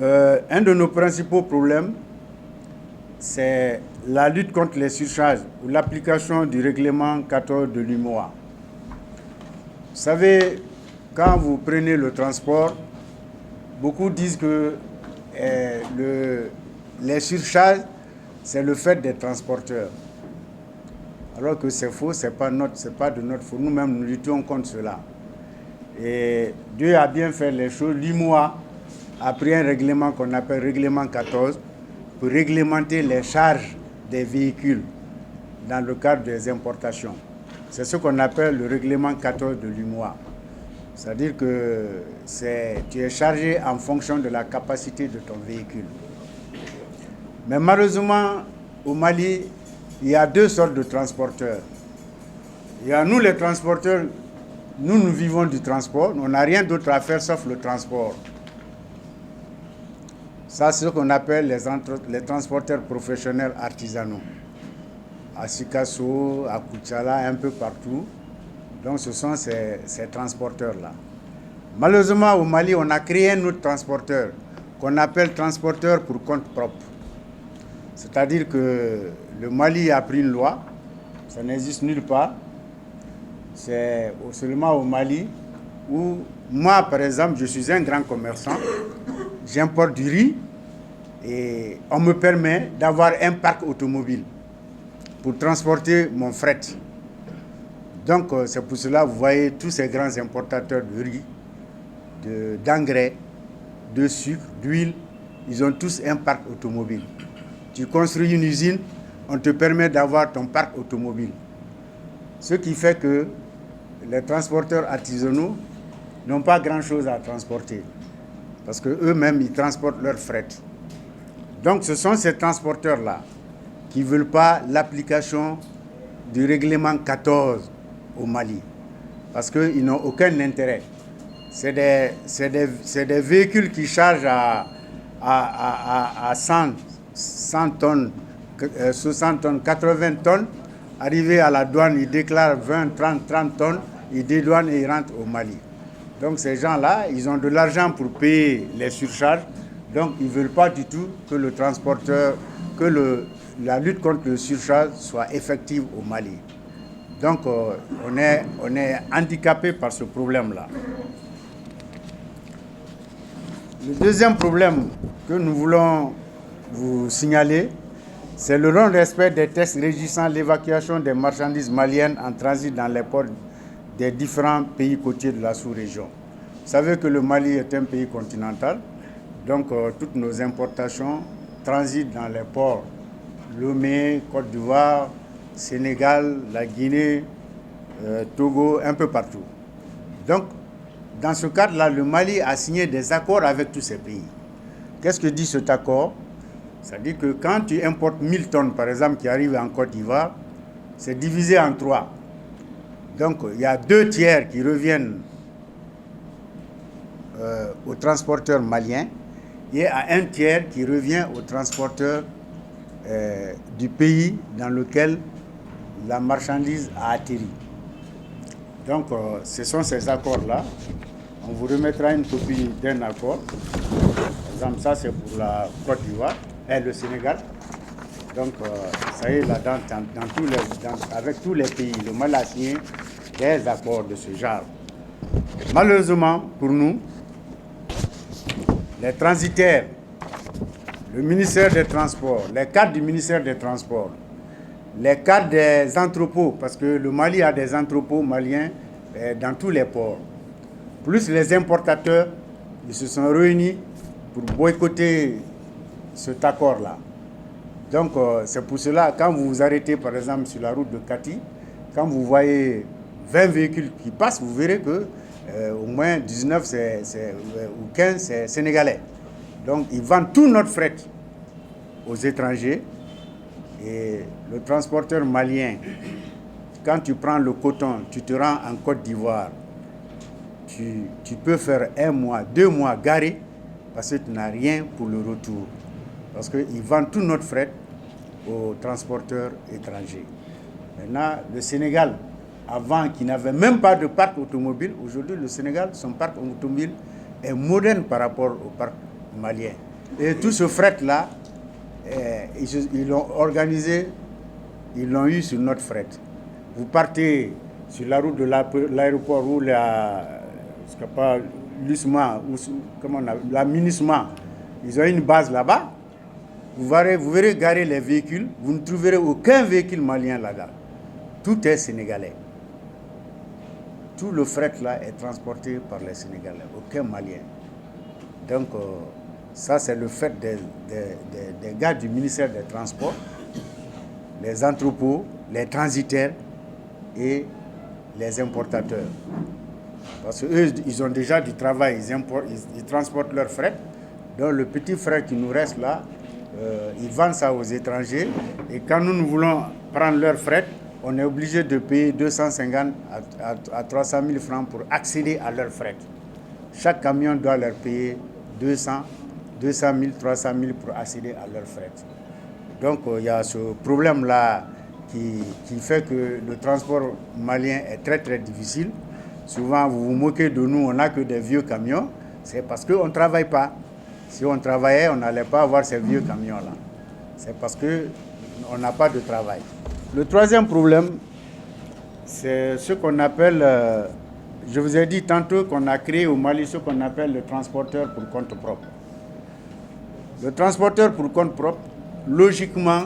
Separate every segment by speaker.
Speaker 1: Un de nos principaux problèmes, c'est la lutte contre les surcharges ou l'application du règlement 14 de l'UMOA. Vous savez, quand vous prenez le transport, beaucoup disent que les surcharges, c'est le fait des transporteurs. Alors que c'est faux, c'est pas de notre faute. Nous-mêmes, nous luttons contre cela. Et Dieu a bien fait les choses. L'UMOA a pris un règlement qu'on appelle règlement 14 pour réglementer les charges des véhicules dans le cadre des importations. C'est ce qu'on appelle le règlement 14 de l'UMOA. C'est-à-dire que tu es chargé en fonction de la capacité de ton véhicule. Mais malheureusement, au Mali, il y a deux sortes de transporteurs. Il y a nous les transporteurs, nous vivons du transport, on n'a rien d'autre à faire sauf le transport. Ça, c'est ce qu'on appelle les transporteurs professionnels artisanaux. À Sikasso, à Koutchala, un peu partout. Donc ce sont ces transporteurs-là. Malheureusement, au Mali, on a créé un autre transporteur qu'on appelle transporteur pour compte propre. C'est-à-dire que le Mali a pris une loi, ça n'existe nulle part. C'est seulement au Mali où moi, par exemple, je suis un grand commerçant, j'importe du riz et on me permet d'avoir un parc automobile pour transporter mon fret. Donc, c'est pour cela que vous voyez tous ces grands importateurs de riz, d'engrais, de sucre, d'huile, ils ont tous un parc automobile. Tu construis une usine, on te permet d'avoir ton parc automobile. Ce qui fait que les transporteurs artisanaux n'ont pas grand-chose à transporter. Parce qu'eux-mêmes, ils transportent leur fret. Donc, ce sont ces transporteurs-là qui ne veulent pas l'application du règlement 14 au Mali. Parce qu'ils n'ont aucun intérêt. C'est des véhicules qui chargent à 100 tonnes, 60 tonnes, 80 tonnes. Arrivé à la douane, ils déclarent 20, 30 tonnes, ils dédouanent et ils rentrent au Mali. Donc ces gens-là, ils ont de l'argent pour payer les surcharges. Donc ils ne veulent pas du tout que le transporteur, la lutte contre le surcharge soit effective au Mali. Donc on est handicapé par ce problème-là. Le deuxième problème que nous voulons vous signaler, c'est le non-respect des textes régissant l'évacuation des marchandises maliennes en transit dans les ports des différents pays côtiers de la sous-région. Vous savez que le Mali est un pays continental, donc toutes nos importations transitent dans les ports Lomé, Côte d'Ivoire, Sénégal, la Guinée, Togo, un peu partout. Donc, dans ce cadre-là, le Mali a signé des accords avec tous ces pays. Qu'est-ce que dit cet accord? Ça dit que quand tu importes 1000 tonnes, par exemple, qui arrivent en Côte d'Ivoire, c'est divisé en 3. Donc, il y a 2 tiers qui reviennent aux transporteurs maliens et à 1 tiers qui revient aux transporteurs du pays dans lequel la marchandise a atterri. Donc, ce sont ces accords-là. On vous remettra une copie d'un accord. Par exemple, ça, c'est pour la Côte d'Ivoire et le Sénégal. Donc, ça y est, là, avec tous les pays, le Mali a signé des accords de ce genre. Malheureusement, pour nous, les transitaires, le ministère des Transports, les cadres du ministère des Transports, les cadres des entrepôts, parce que le Mali a des entrepôts maliens dans tous les ports, plus les importateurs, ils se sont réunis pour boycotter cet accord-là. Donc, c'est pour cela, quand vous vous arrêtez, par exemple, sur la route de Kati, quand vous voyez 20 véhicules qui passent, vous verrez que au moins 19 ou 15, c'est sénégalais. Donc, ils vendent tout notre fret aux étrangers. Et le transporteur malien, quand tu prends le coton, tu te rends en Côte d'Ivoire, tu peux faire 1 mois, 2 mois garé parce que tu n'as rien pour le retour. Parce qu'ils vendent tout notre fret aux transporteurs étrangers. Maintenant, le Sénégal, avant, qui n'avait même pas de parc automobile, aujourd'hui, le Sénégal, son parc automobile est moderne par rapport au parc malien. Et tout ce fret-là, ils l'ont organisé, ils l'ont eu sur notre fret. Vous partez sur la route de l'aéroport ou l'USMA, ou comment on a, la MINUSMA, ils ont une base là-bas. Vous verrez garer les véhicules, vous ne trouverez aucun véhicule malien là-bas. Tout est sénégalais. Tout le fret là est transporté par les Sénégalais, aucun malien. Donc, ça c'est le fait des gars du ministère des Transports, les entrepôts, les transitaires et les importateurs. Parce qu'eux, ils ont déjà du travail, ils transportent leur fret. Donc le petit fret qui nous reste là, ils vendent ça aux étrangers. Et quand nous voulons prendre leur fret, on est obligé de payer 250 à 300 000 francs pour accéder à leur fret. Chaque camion doit leur payer 200 000, 300 000 pour accéder à leur fret. Donc il y a ce problème-là qui fait que le transport malien est très très difficile. Souvent vous vous moquez de nous, on n'a que des vieux camions. C'est parce qu'on ne travaille pas. Si on travaillait, on n'allait pas avoir ces vieux camions-là. C'est parce qu'on n'a pas de travail. Le troisième problème, c'est ce qu'on appelle, je vous ai dit tantôt qu'on a créé au Mali ce qu'on appelle le transporteur pour compte propre. Le transporteur pour compte propre, logiquement,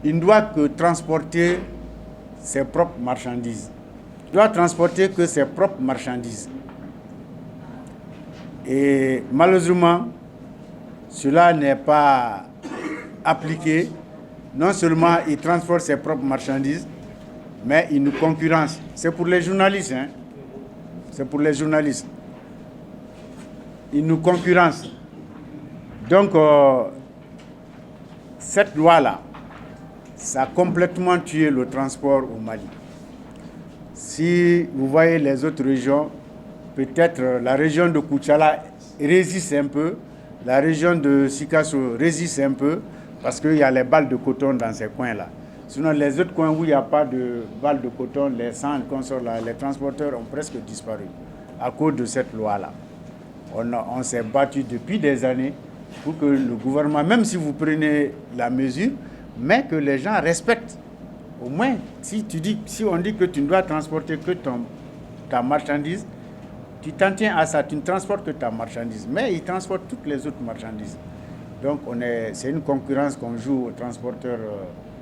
Speaker 1: il ne doit que transporter ses propres marchandises. Il doit transporter que ses propres marchandises. Et malheureusement, cela n'est pas appliqué. Non seulement il transporte ses propres marchandises, mais il nous concurrence. C'est pour les journalistes, hein. C'est pour les journalistes. Il nous concurrence. Donc, cette loi-là, ça a complètement tué le transport au Mali. Si vous voyez les autres régions, peut-être la région de Koutchala résiste un peu, la région de Sikasso résiste un peu, parce qu'il y a les balles de coton dans ces coins-là. Sinon, les autres coins où il n'y a pas de balles de coton, les centres, les transporteurs ont presque disparu à cause de cette loi-là. On s'est battu depuis des années pour que le gouvernement, même si vous prenez la mesure, mais que les gens respectent. Au moins, si on dit que tu ne dois transporter que ta marchandise, tu t'en tiens à ça, tu ne transportes que ta marchandise. Mais ils transportent toutes les autres marchandises. Donc c'est une concurrence qu'on joue aux transporteurs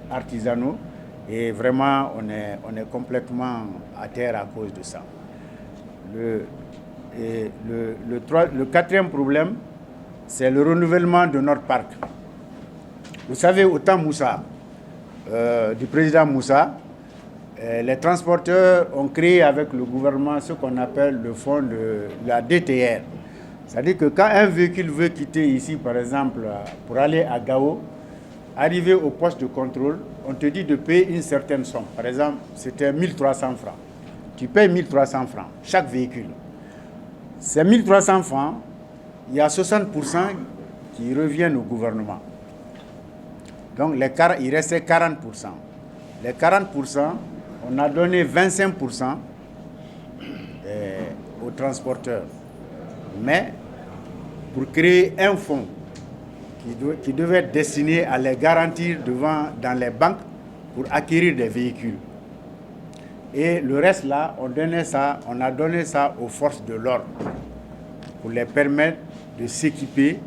Speaker 1: artisanaux et vraiment on est complètement à terre à cause de ça. Le quatrième problème, c'est le renouvellement de notre parc. Vous savez, au temps Moussa, du président Moussa, les transporteurs ont créé avec le gouvernement ce qu'on appelle le fonds de la DTR. C'est-à-dire que quand un véhicule veut quitter ici, par exemple, pour aller à Gao, arriver au poste de contrôle, on te dit de payer une certaine somme. Par exemple, c'était 1300 francs. Tu payes 1300 francs, chaque véhicule. Ces 1300 francs, il y a 60% qui reviennent au gouvernement. Donc il restait 40%. Les 40%, on a donné 25% aux transporteurs. Mais pour créer un fonds qui devait être destiné à les garantir dans les banques pour acquérir des véhicules. Et le reste là, on a donné ça aux forces de l'ordre pour les permettre de s'équiper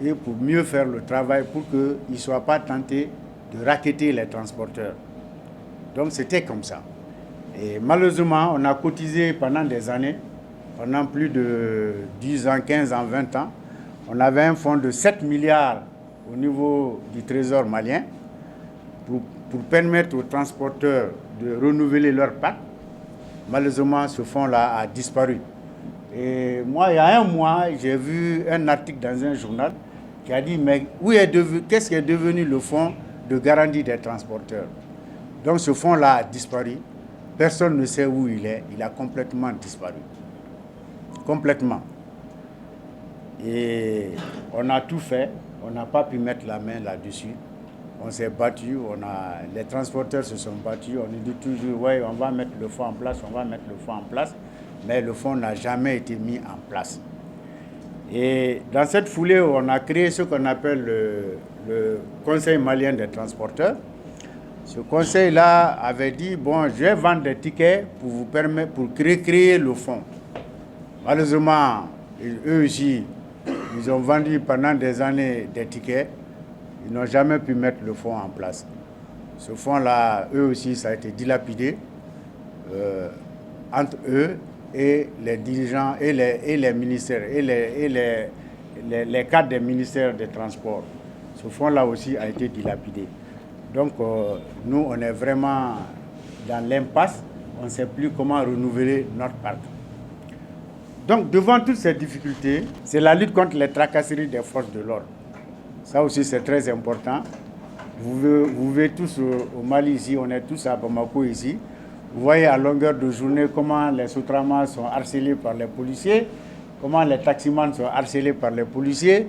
Speaker 1: et pour mieux faire le travail pour qu'ils ne soient pas tentés de racketter les transporteurs. Donc c'était comme ça. Et malheureusement, on a cotisé pendant des années, pendant plus de 10 ans, 15 ans, 20 ans. On avait un fonds de 7 milliards au niveau du trésor malien pour permettre aux transporteurs de renouveler leur parc. Malheureusement, ce fonds-là a disparu. Et moi, il y a un mois, j'ai vu un article dans un journal qui a dit, mais qu'est-ce qui est devenu le fonds de garantie des transporteurs? Donc ce fonds-là a disparu. Personne ne sait où il est. Il a complètement disparu. Complètement. Et on a tout fait. On n'a pas pu mettre la main là-dessus. On s'est battu. Les transporteurs se sont battus. On nous dit toujours, ouais, on va mettre le fonds en place, on va mettre le fonds en place. Mais le fonds n'a jamais été mis en place. Et dans cette foulée, on a créé ce qu'on appelle le Conseil malien des transporteurs. Ce conseil-là avait dit, bon, je vais vendre des tickets pour vous permettre, pour créer le fonds. Malheureusement, eux aussi, ils ont vendu pendant des années des tickets. Ils n'ont jamais pu mettre le fonds en place. Ce fonds-là, eux aussi, ça a été dilapidé entre eux et les dirigeants et les ministères et les cadres des ministères des Transports. Ce fonds-là aussi a été dilapidé. Donc, nous, on est vraiment dans l'impasse. On ne sait plus comment renouveler notre parc. Donc, devant toutes ces difficultés, c'est la lutte contre les tracasseries des forces de l'ordre. Ça aussi, c'est très important. Vous voyez tous au Mali ici, on est tous à Bamako ici. Vous voyez à longueur de journée comment les Sotramas sont harcelés par les policiers, comment les taximans sont harcelés par les policiers.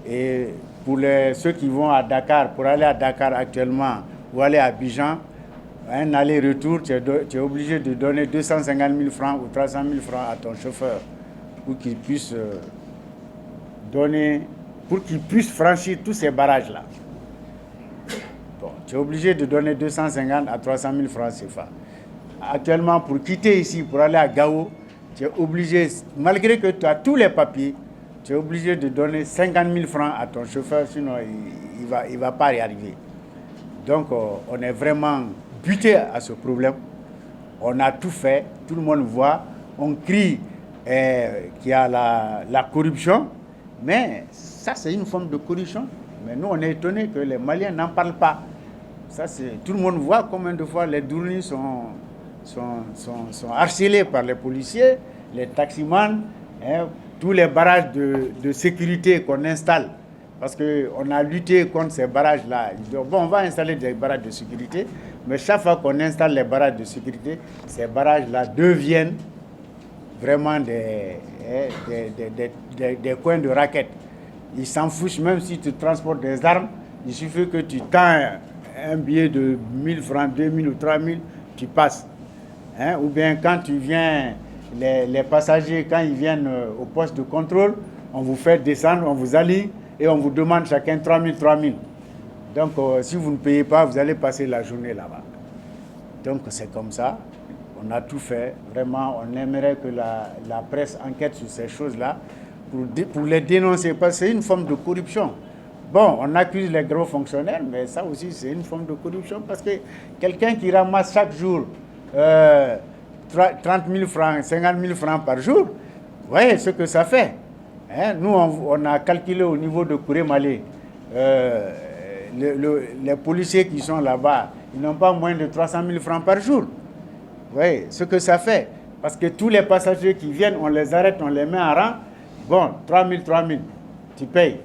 Speaker 1: Et pour ceux qui vont à Dakar, pour aller à Dakar actuellement ou aller à Abidjan, un aller-retour, tu es obligé de donner 250 000 francs ou 300 000 francs à ton chauffeur pour qu'il puisse franchir tous ces barrages-là. Bon, tu es obligé de donner 250 à 300 000 francs CFA. Actuellement, pour quitter ici, pour aller à Gao, tu es obligé, malgré que tu as tous les papiers, tu es obligé de donner 50 000 francs à ton chauffeur, sinon il va pas y arriver. Donc, on est vraiment buté à ce problème. On a tout fait, tout le monde voit, on crie qu'il y a la corruption, mais ça, c'est une forme de corruption. Mais nous, on est étonnés que les Maliens n'en parlent pas. Ça, tout le monde voit combien de fois les Dournis sont harcelés par les policiers, les taximans, tous les barrages de sécurité qu'on installe. Parce qu'on a lutté contre ces barrages-là. Bon, on va installer des barrages de sécurité, mais chaque fois qu'on installe les barrages de sécurité, ces barrages-là deviennent vraiment des coins de raquettes. Ils s'en fichent, même si tu transportes des armes, il suffit que tu tends un billet de 1000 francs, 2000 ou 3000, tu passes. Ou bien quand tu viens, les passagers, quand ils viennent au poste de contrôle, on vous fait descendre, on vous aligne et on vous demande chacun 3000. Donc, si vous ne payez pas, vous allez passer la journée là-bas. Donc, c'est comme ça. On a tout fait. Vraiment, on aimerait que la presse enquête sur ces choses-là pour les dénoncer, parce que c'est une forme de corruption. Bon, on accuse les gros fonctionnaires, mais ça aussi, c'est une forme de corruption, parce que quelqu'un qui ramasse chaque jour 30 000 francs, 50 000 francs par jour, vous voyez ce que ça fait. Nous, on a calculé au niveau de Kouré-Malé, les policiers qui sont là-bas, ils n'ont pas moins de 300 000 francs par jour. Vous voyez ce que ça fait. Parce que tous les passagers qui viennent, on les arrête, on les met en rang. Bon, 3000, tu payes.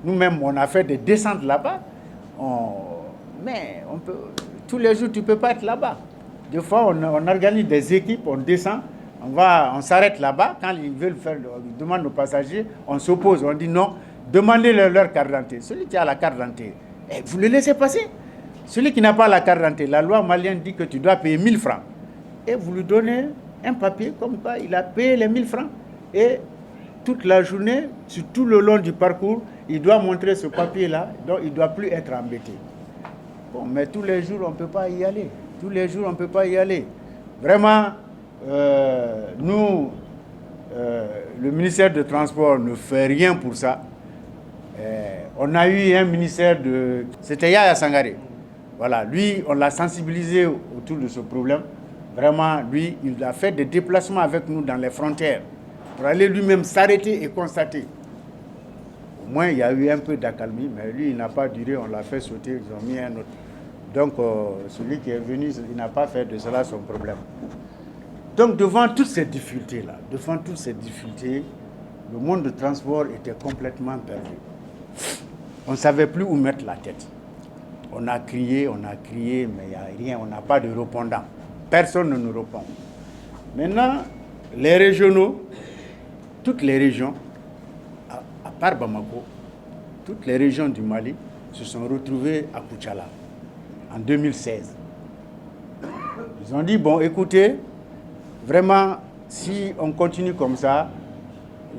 Speaker 1: Nous-mêmes, on a fait des descentes là-bas. Mais tous les jours, tu ne peux pas être là-bas. Des fois, on organise des équipes, on descend, on s'arrête là-bas. Quand ils veulent ils demandent aux passagers, on s'oppose, on dit non, demandez-leur leur carte d'identité. Celui qui a la carte d'identité, vous le laissez passer. Celui qui n'a pas la carte d'identité, la loi malienne dit que tu dois payer 1000 francs. Et vous lui donnez un papier comme quoi il a payé les 1000 francs. Et toute la journée, sur tout le long du parcours, il doit montrer ce papier-là, donc il ne doit plus être embêté. Bon, mais tous les jours, on ne peut pas y aller. Tous les jours, on ne peut pas y aller. Vraiment, nous, le ministère des Transports ne fait rien pour ça. On a eu un ministère c'était Yaya Sangaré. Voilà, lui, on l'a sensibilisé autour de ce problème. Vraiment, lui, il a fait des déplacements avec nous dans les frontières pour aller lui-même s'arrêter et constater. Au moins, il y a eu un peu d'accalmie, mais lui, il n'a pas duré, on l'a fait sauter, ils ont mis un autre. Donc, celui qui est venu, il n'a pas fait de cela son problème. Donc, devant toutes ces difficultés-là, le monde du transport était complètement perdu. On ne savait plus où mettre la tête. On a crié, mais il n'y a rien, on n'a pas de répondant. Personne ne nous répond. Maintenant, les régionaux, toutes les régions, à part Bamako, toutes les régions du Mali se sont retrouvées à Koutchala en 2016. Ils ont dit, bon, écoutez, vraiment, si on continue comme ça,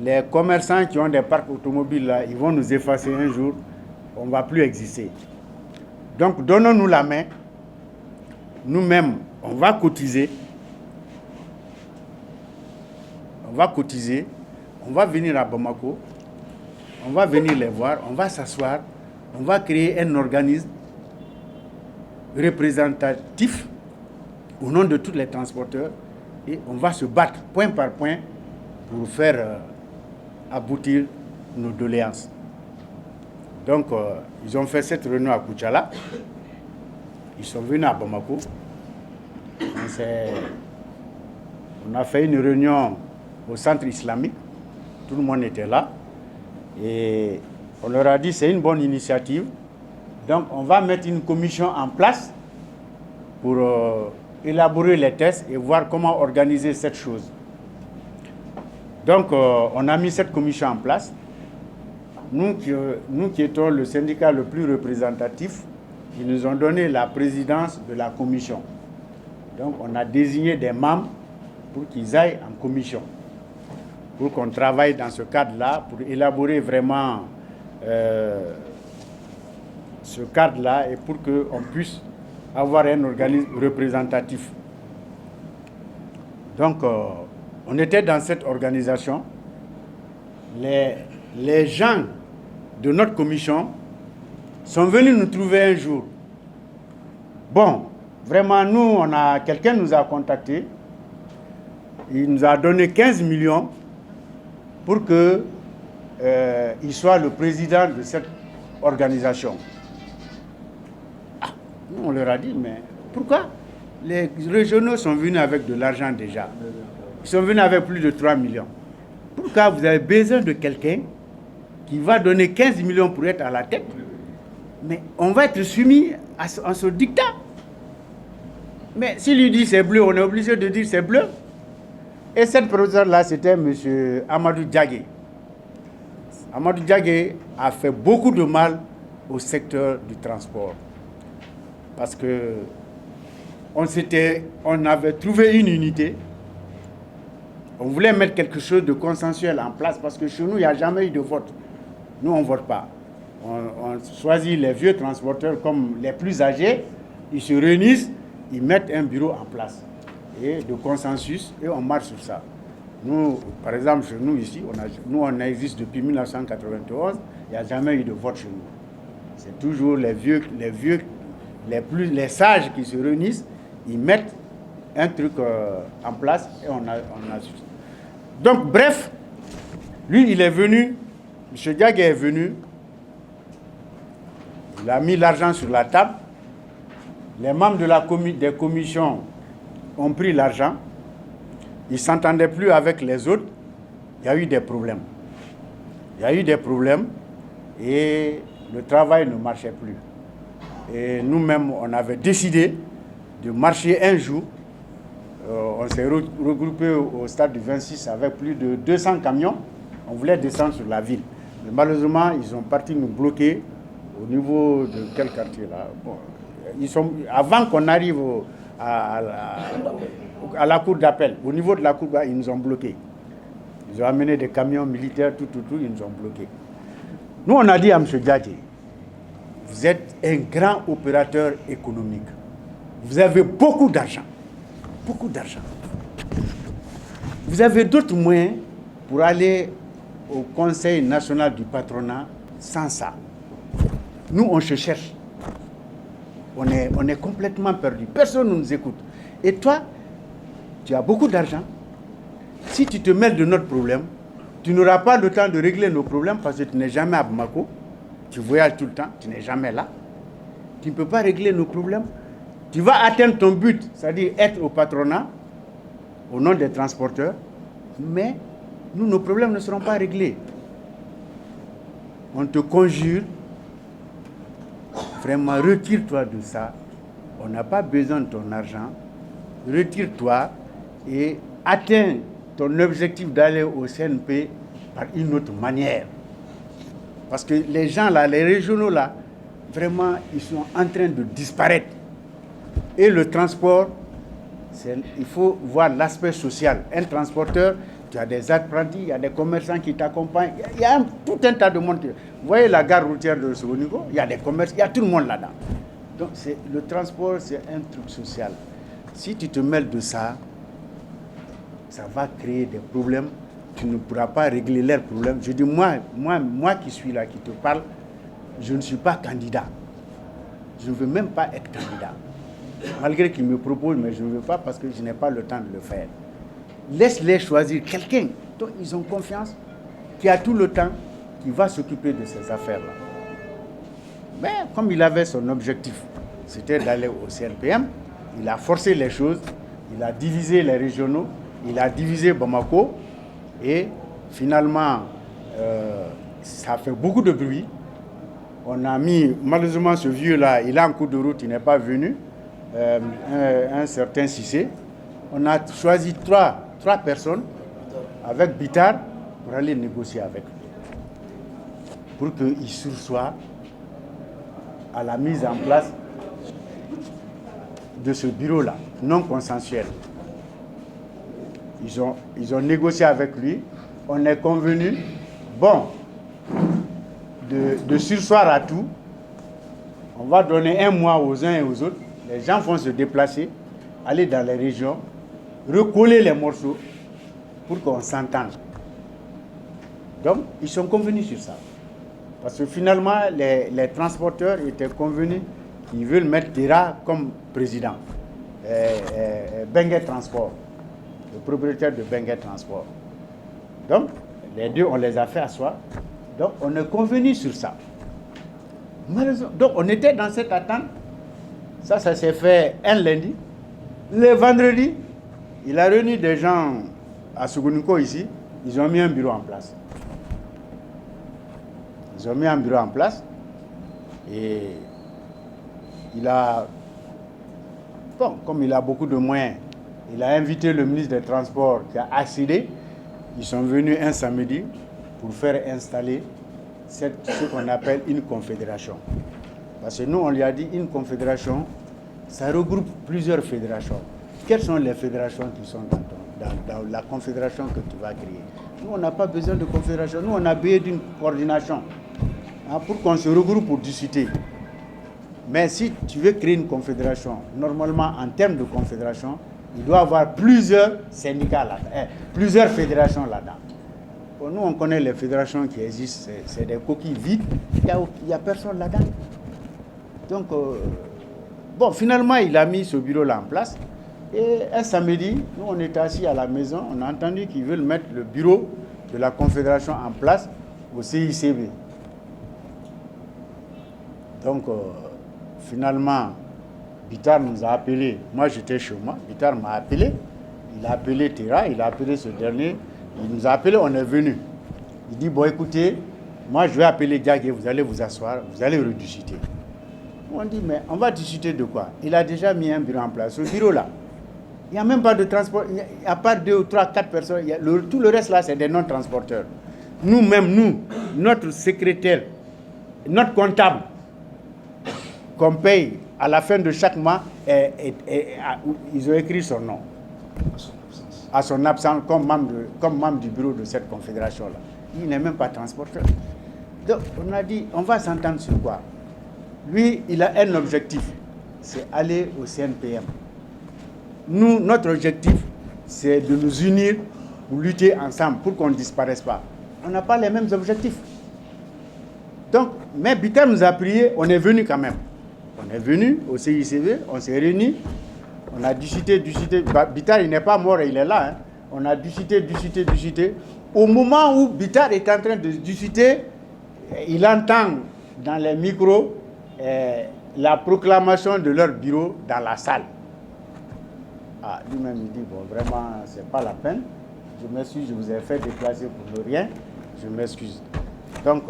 Speaker 1: les commerçants qui ont des parcs automobiles, là, ils vont nous effacer un jour, on ne va plus exister. Donc, donnons-nous la main. Nous-mêmes, on va cotiser. On va venir à Bamako, on va venir les voir, on va s'asseoir, on va créer un organisme représentatif au nom de tous les transporteurs et on va se battre point par point pour faire aboutir nos doléances. Donc, ils ont fait cette réunion à Koutiala, ils sont venus à Bamako, on a fait une réunion au centre islamique, tout le monde était là, et on leur a dit c'est une bonne initiative, donc on va mettre une commission en place pour élaborer les tests et voir comment organiser cette chose. Donc on a mis cette commission en place. Nous qui étions le syndicat le plus représentatif, ils nous ont donné la présidence de la commission. Donc on a désigné des membres pour qu'ils aillent en commission, pour qu'on travaille dans ce cadre-là, pour élaborer vraiment ce cadre-là et pour qu'on puisse avoir un organisme représentatif. Donc, on était dans cette organisation. Les gens de notre commission sont venus nous trouver un jour. Bon, vraiment, quelqu'un nous a contactés. Il nous a donné 15 millions pour qu'il soit le président de cette organisation. Nous, on leur a dit, mais pourquoi? Les régionaux sont venus avec de l'argent déjà. Ils sont venus avec plus de 3 millions. Pourquoi vous avez besoin de quelqu'un qui va donner 15 millions pour être à la tête? Mais on va être soumis à ce dictat. Mais s'il lui dit c'est bleu, on est obligé de dire c'est bleu. Et cette professeure-là, c'était M. Amadou Diagué. Amadou Diagué a fait beaucoup de mal au secteur du transport. Parce que on avait trouvé une unité. On voulait mettre quelque chose de consensuel en place parce que chez nous, il n'y a jamais eu de vote. Nous, on ne vote pas. On choisit les vieux transporteurs comme les plus âgés. Ils se réunissent, ils mettent un bureau en place et de consensus et on marche sur ça. Nous, par exemple, chez nous ici, on existe depuis 1991, il n'y a jamais eu de vote chez nous. C'est toujours les sages qui se réunissent, ils mettent un truc en place et on a. Donc, bref, lui, il est venu, M. Diagué est venu, il a mis l'argent sur la table, les membres des commissions ont pris l'argent, ils ne s'entendaient plus avec les autres, il y a eu des problèmes. Et le travail ne marchait plus. Et nous-mêmes, on avait décidé de marcher un jour. On s'est regroupé au stade du 26 avec plus de 200 camions. On voulait descendre sur la ville. Mais malheureusement, ils sont partis nous bloquer au niveau de quel quartier là. Bon, avant qu'on arrive à la cour d'appel, au niveau de la cour d'appel, ils nous ont bloqués. Ils ont amené des camions militaires, tout, ils nous ont bloqués. Nous, on a dit à M. Diagué, vous êtes un grand opérateur économique. Vous avez beaucoup d'argent. Beaucoup d'argent. Vous avez d'autres moyens pour aller au Conseil national du patronat sans ça. Nous, on se cherche. On est complètement perdu. Personne ne nous écoute. Et toi, tu as beaucoup d'argent. Si tu te mêles de notre problème, tu n'auras pas le temps de régler nos problèmes parce que tu n'es jamais à Bamako. Tu voyages tout le temps, tu n'es jamais là. Tu ne peux pas régler nos problèmes. Tu vas atteindre ton but, c'est-à-dire être au patronat, au nom des transporteurs, mais nous, nos problèmes ne seront pas réglés. On te conjure, vraiment, retire-toi de ça. On n'a pas besoin de ton argent. Retire-toi et atteins ton objectif d'aller au CNP par une autre manière. Parce que les gens là, les régionaux là, vraiment, ils sont en train de disparaître. Et le transport, il faut voir l'aspect social. Un transporteur, tu as des apprentis, il y a des commerçants qui t'accompagnent. Il y a tout un tas de monde. Vous voyez la gare routière de Sogonikô, il y a des commerces, il y a tout le monde là-dedans. Donc le transport, c'est un truc social. Si tu te mêles de ça, ça va créer des problèmes. Tu ne pourras pas régler leurs problèmes. Je dis, moi qui suis là, qui te parle, je ne suis pas candidat. Je ne veux même pas être candidat. Malgré qu'ils me proposent, mais je ne veux pas parce que je n'ai pas le temps de le faire. Laisse-les choisir quelqu'un dont ils ont confiance, qui a tout le temps, qui va s'occuper de ces affaires-là. Mais comme il avait son objectif, c'était d'aller au CNPM, il a forcé les choses, il a divisé les régionaux, il a divisé Bamako, et finalement, ça fait beaucoup de bruit. On a mis, malheureusement, ce vieux-là, il a un coup de route, il n'est pas venu, un certain Cissé. On a choisi trois personnes avec Bitar pour aller négocier avec lui, pour qu'il sursoit à la mise en place de ce bureau-là, non consensuel. Ils ont négocié avec lui, on est convenu, bon, de sursoir à tout. On va donner un mois aux uns et aux autres. Les gens vont se déplacer, aller dans les régions, recoller les morceaux pour qu'on s'entende. Donc, ils sont convenus sur ça. Parce que finalement, les transporteurs étaient convenus qu'ils veulent mettre Tera comme président. Benguet Transport, le propriétaire de Benguet Transport. Donc, les deux, on les a fait asseoir. Donc, on est convenu sur ça. Donc, on était dans cette attente. Ça s'est fait un lundi. Le vendredi, il a réuni des gens à Sogonikô ici. Ils ont mis un bureau en place. Ils ont mis un bureau en place. Et il a... Bon, comme il a beaucoup de moyens, il a invité le ministre des Transports qui a accédé. Ils sont venus un samedi pour faire installer ce qu'on appelle une confédération. Parce que nous, on lui a dit, une confédération, ça regroupe plusieurs fédérations. Quelles sont les fédérations qui sont dans la confédération que tu vas créer? Nous, on n'a pas besoin de confédération. Nous, on a besoin d'une coordination pour qu'on se regroupe pour discuter. Mais si tu veux créer une confédération, normalement, en termes de confédération, il doit y avoir plusieurs syndicats là-dedans, plusieurs fédérations là-dedans. Bon, nous, on connaît les fédérations qui existent, c'est des coquilles vides, il n'y a personne là-dedans. Donc, bon, finalement, il a mis ce bureau-là en place. Et un samedi, nous, on était assis à la maison, on a entendu qu'ils veulent mettre le bureau de la confédération en place au CICB. Donc, finalement, Bitar nous a appelés. Moi, j'étais chez moi. Bitar m'a appelé. Il a appelé Tera, il a appelé ce dernier. Il nous a appelé, on est venu. Il dit, bon, écoutez, moi, je vais appeler Diagué, vous allez vous asseoir, vous allez rediscuter. On dit, mais on va discuter de quoi? Il a déjà mis un bureau en place. Ce bureau-là, il n'y a même pas de transport. À part 2 ou 3, 4 personnes, tout le reste là, c'est des non-transporteurs. Nous, notre secrétaire, notre comptable, qu'on paye à la fin de chaque mois, ils ont écrit son nom. À son absence, comme membre du bureau de cette confédération-là. Il n'est même pas transporteur. Donc, on a dit, on va s'entendre sur quoi? Lui, il a un objectif, c'est aller au CNPM. Nous, notre objectif, c'est de nous unir pour lutter ensemble, pour qu'on ne disparaisse pas. On n'a pas les mêmes objectifs. Donc, mais Bitar nous a prié, on est venu quand même. On est venu au CICV, on s'est réunis, on a discuté. Bitar, il n'est pas mort, il est là. Hein. On a discuté. Au moment où Bitar est en train de discuter, il entend dans les micros la proclamation de leur bureau dans la salle. Ah, lui-même, il dit, bon, vraiment, c'est pas la peine. Je m'excuse, je vous ai fait déplacer pour rien. Je m'excuse. Donc,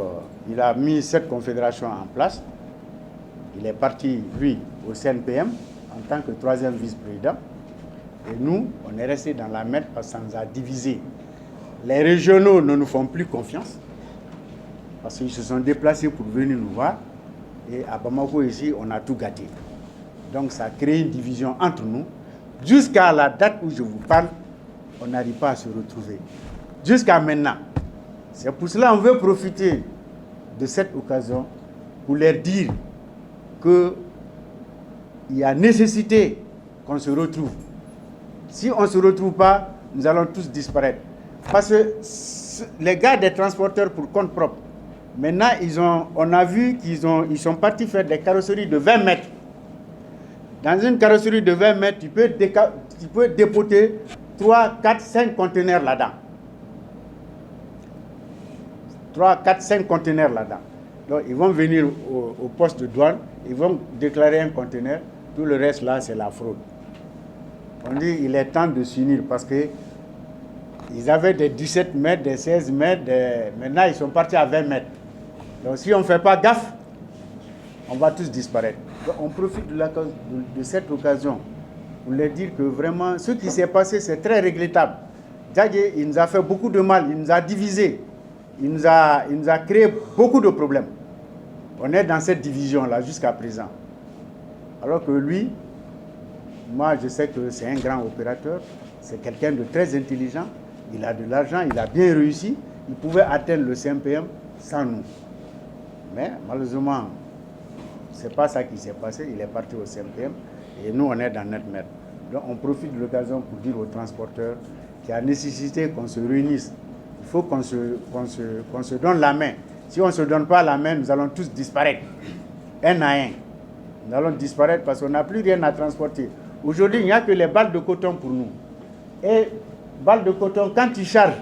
Speaker 1: il a mis cette confédération en place. Il est parti, lui, au CNPM, en tant que 3e vice-président. Et nous, on est resté dans la merde parce que ça nous a divisés. Les régionaux ne nous font plus confiance parce qu'ils se sont déplacés pour venir nous voir. Et à Bamako, ici, on a tout gâté. Donc, ça a créé une division entre nous. Jusqu'à la date où je vous parle, on n'arrive pas à se retrouver. jusqu'à maintenant. C'est pour cela qu'on veut profiter de cette occasion pour leur dire qu'il y a nécessité qu'on se retrouve. Si on ne se retrouve pas, nous allons tous disparaître. Parce que les gars des transporteurs pour compte propre, maintenant, on a vu qu'ils sont partis faire des carrosseries de 20 mètres. Dans une carrosserie de 20 mètres, tu peux dépoter 3, 4, 5 conteneurs là-dedans. 3, 4, 5 conteneurs là-dedans. Donc, ils vont venir au poste de douane, ils vont déclarer un conteneur, tout le reste là, c'est la fraude. On dit il est temps de s'unir parce que ils avaient des 17 mètres, des 16 mètres, maintenant ils sont partis à 20 mètres. Donc si on ne fait pas gaffe, on va tous disparaître. Donc, on profite de cette occasion pour leur dire que vraiment ce qui s'est passé, c'est très regrettable. Diagué, il nous a fait beaucoup de mal, il nous a divisés, il nous a créé beaucoup de problèmes. On est dans cette division-là jusqu'à présent. Alors que lui, moi je sais que c'est un grand opérateur, c'est quelqu'un de très intelligent, il a de l'argent, il a bien réussi, il pouvait atteindre le CMPM sans nous. Mais malheureusement, ce n'est pas ça qui s'est passé, il est parti au CMPM et nous on est dans notre merde. Donc on profite de l'occasion pour dire aux transporteurs qu'il y a nécessité qu'on se réunisse. Il faut qu'on se donne la main. Si on ne se donne pas la main, nous allons tous disparaître, un à un. Nous allons disparaître parce qu'on n'a plus rien à transporter. Aujourd'hui, il n'y a que les balles de coton pour nous. Et balles de coton, quand tu charges,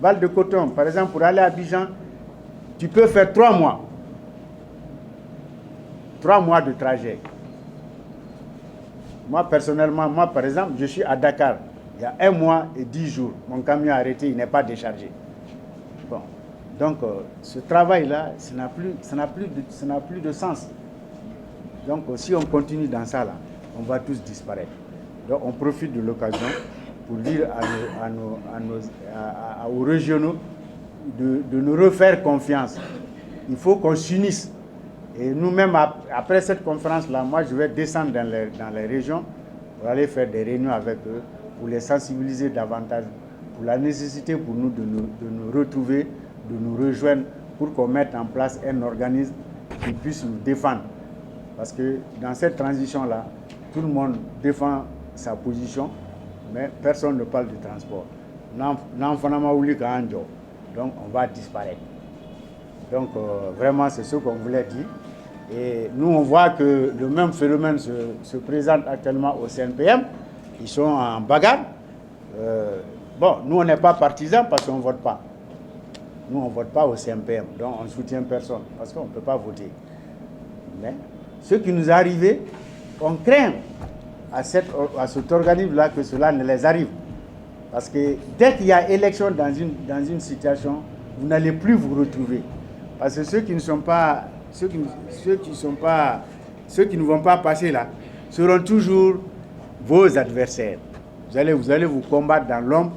Speaker 1: balles de coton, par exemple, pour aller à Abidjan, tu peux faire 3 mois. 3 mois de trajet. Moi, personnellement, par exemple, je suis à Dakar. Il y a 1 mois et 10 jours. Mon camion a arrêté, il n'est pas déchargé. Bon. Donc, ce travail-là, ça n'a plus de sens. Donc, si on continue dans ça, là, on va tous disparaître. Donc, on profite de l'occasion pour dire aux régionaux de nous refaire confiance. Il faut qu'on s'unisse. Et nous-mêmes, après cette conférence-là, moi, je vais descendre dans les régions pour aller faire des réunions avec eux, pour les sensibiliser davantage, pour la nécessité pour nous de nous retrouver, de nous rejoindre, pour qu'on mette en place un organisme qui puisse nous défendre. Parce que dans cette transition-là, tout le monde défend sa position, mais personne ne parle du transport. Donc on va disparaître. Donc vraiment, c'est ce qu'on voulait dire. Et nous, on voit que le même phénomène se présente actuellement au CNPM. Ils sont en bagarre. Bon, nous, on n'est pas partisans parce qu'on ne vote pas. Nous, on ne vote pas au CNPM. Donc, on ne soutient personne parce qu'on ne peut pas voter. Mais ce qui nous est arrivé, on craint à cet organisme-là que cela ne les arrive. Parce que dès qu'il y a élection dans une situation, vous n'allez plus vous retrouver. Parce que ceux qui ne vont pas passer là seront toujours vos adversaires. Vous allez vous combattre dans l'ombre